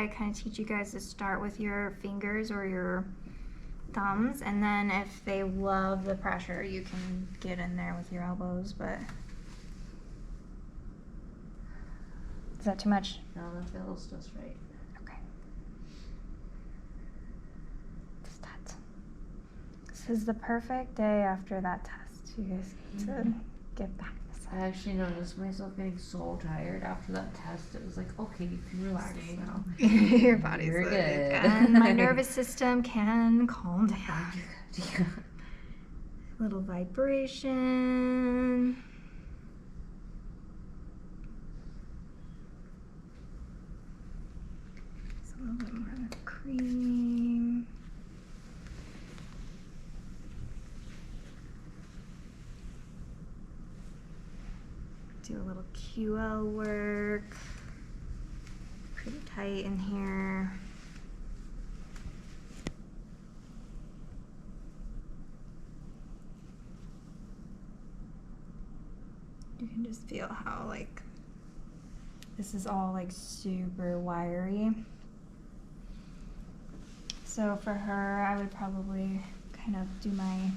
I kind of teach you guys to start with your fingers or your thumbs, and then if they love the pressure, you can get in there with your elbows, but is that too much? No, that feels just right. Okay. This is the perfect day after that test. You guys get to get back. I actually noticed myself getting so tired after that test. It was like, okay, you can relax now. Your body's You're like, good. and my nervous system can calm down. Yeah. Little vibration. Just a little bit more of the cream. Do a little QL work. Pretty tight in here. You can just feel how like this is all like super wiry. So for her, I would probably kind of do I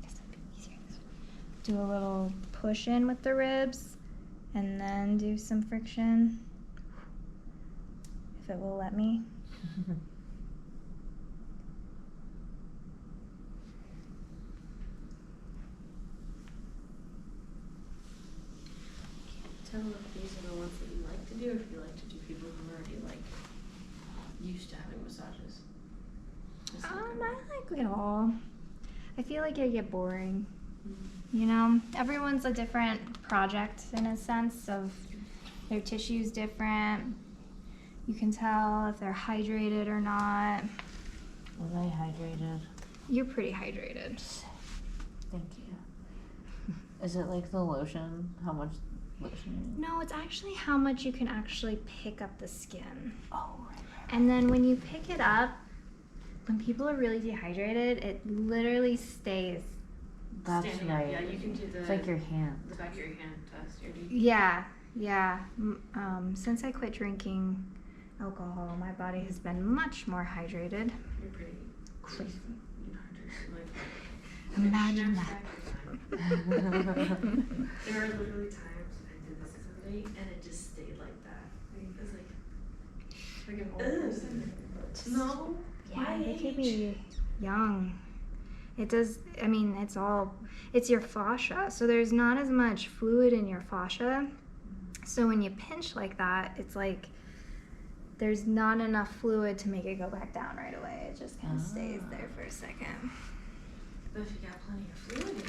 guess it'd be easier this way. Do a little push in with the ribs and then do some friction. If it will let me. Tell if these are the ones that you like to do, or if you like to do people who are already like used to having massages. I like it all. I feel like it get boring. Mm-hmm. You know, everyone's a different project in a sense of their tissue's different. You can tell if they're hydrated or not. Was I hydrated? You're pretty hydrated. Thank you. Is it like the lotion? How much lotion? No, it's actually how much you can actually pick up the skin. Oh, right. And then when you pick it up, when people are really dehydrated, it literally stays. That's Standing right. up, yeah, you can do the. It's like your hand. The back of your hand test. Yeah. Since I quit drinking alcohol, my body has been much more hydrated. You're pretty Crazy. Like, Imagine that. There are literally times I did this to somebody and it just stayed like that. Like, it's like an old person. No. Yeah, they could be young. It does, I mean, it's your fascia, so there's not as much fluid in your fascia. So when you pinch like that, it's like there's not enough fluid to make it go back down right away. It just kind of stays there for a second. But if you got plenty of fluid in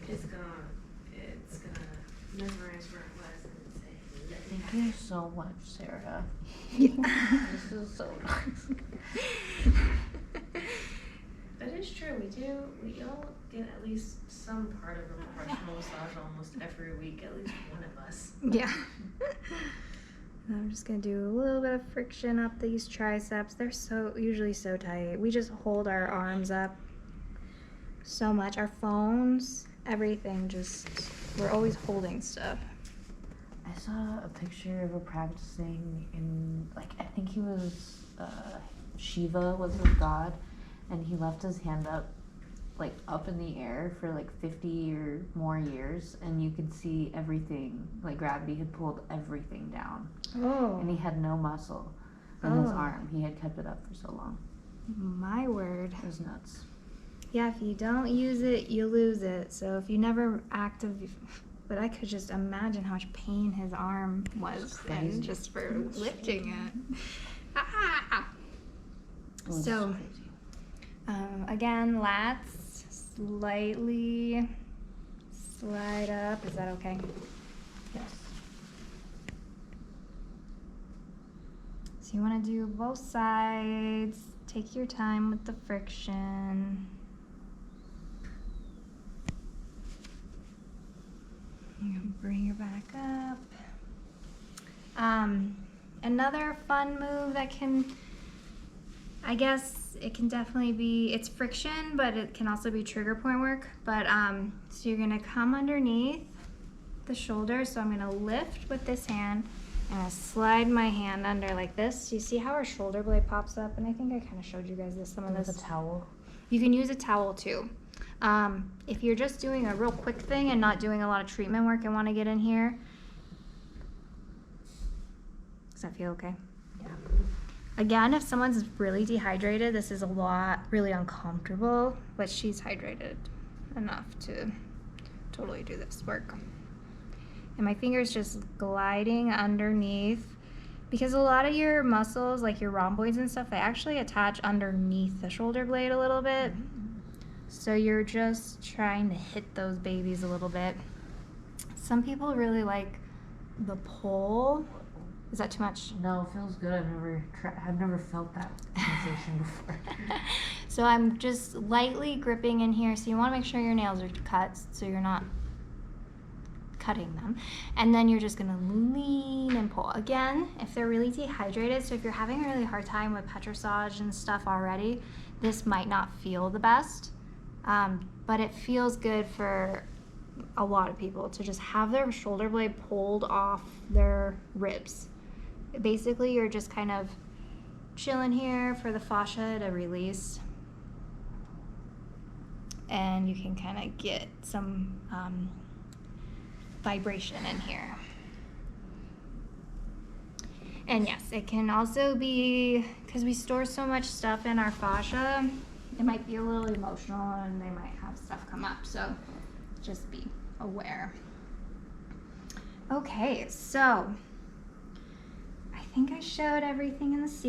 you, it's gonna memorize where it was and say, Thank you so much, Sarah. Yeah. This is so nice. That is true. We all get at least some part of a professional massage almost every week, at least one of us. Yeah. I'm just gonna do a little bit of friction up these triceps. They're usually so tight. We just hold our arms up so much. Our phones, everything, we're always holding stuff. I saw a picture of her practicing in, like, I think he was, Shiva was his god, and he left his hand up, like, up in the air for, like, 50 or more years, and you could see everything, like, gravity had pulled everything down. Oh. And he had no muscle in his arm. He had kept it up for so long. My word. It was nuts. Yeah, if you don't use it, you lose it. So if you never but I could just imagine how much pain his arm was and just for lifting it. Ah! So, again, lats, slightly slide up. Is that okay? Yes. So you want to do both sides. Take your time with the friction. You're gonna bring your back up. Another fun move that I guess it can definitely be, it's friction, but it can also be trigger point work. But so you're gonna come underneath the shoulder. So I'm gonna lift with this hand I'm gonna slide my hand under like this. You see how our shoulder blade pops up? And I think I kind of showed you guys some of With this. a towel. You can use a towel too. If you're just doing a real quick thing and not doing a lot of treatment work and want to get in here. Does that feel okay? Yeah. Again, if someone's really dehydrated, this is really uncomfortable, but she's hydrated enough to totally do this work. And my finger's just gliding underneath, because a lot of your muscles, like your rhomboids and stuff, they actually attach underneath the shoulder blade a little bit. So you're just trying to hit those babies a little bit. Some people really like the pull. Is that too much? No, it feels good. I've never felt that sensation before. So I'm just lightly gripping in here. So you want to make sure your nails are cut so you're not cutting them. And then you're just going to lean and pull. Again, if they're really dehydrated, so if you're having a really hard time with petrissage and stuff already, this might not feel the best. But it feels good for a lot of people to just have their shoulder blade pulled off their ribs. Basically, you're just kind of chilling here for the fascia to release. And you can kind of get some vibration in here. And yes, it can also be, because we store so much stuff in our fascia, it might be a little emotional and they might have stuff come up. So just be aware. Okay, so I think I showed everything in the series.